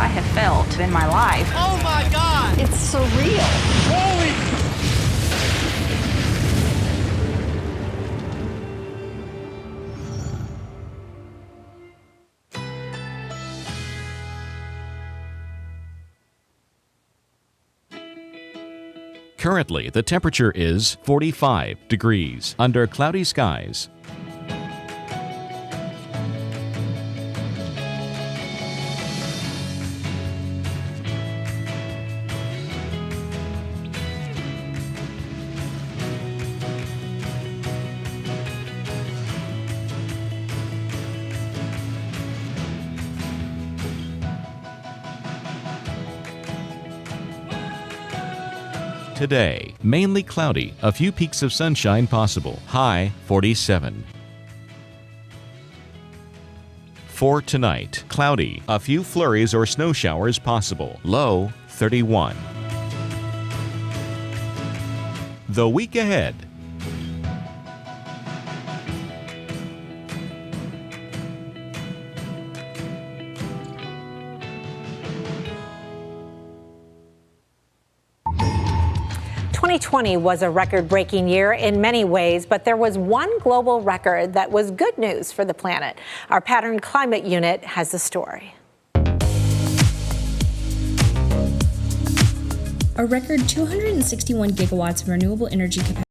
I have felt in my life. Oh my God! It's surreal. Holy! Currently, the temperature is 45 degrees under cloudy skies. Today, mainly cloudy, a few peaks of sunshine possible. High 47. For tonight, cloudy, a few flurries or snow showers possible. Low 31. The week ahead. "2020 was a record-breaking year in many ways, but there was one global record that was good news for the planet. Our Pattern Climate Unit has the story. A record 261 gigawatts of renewable energy capacity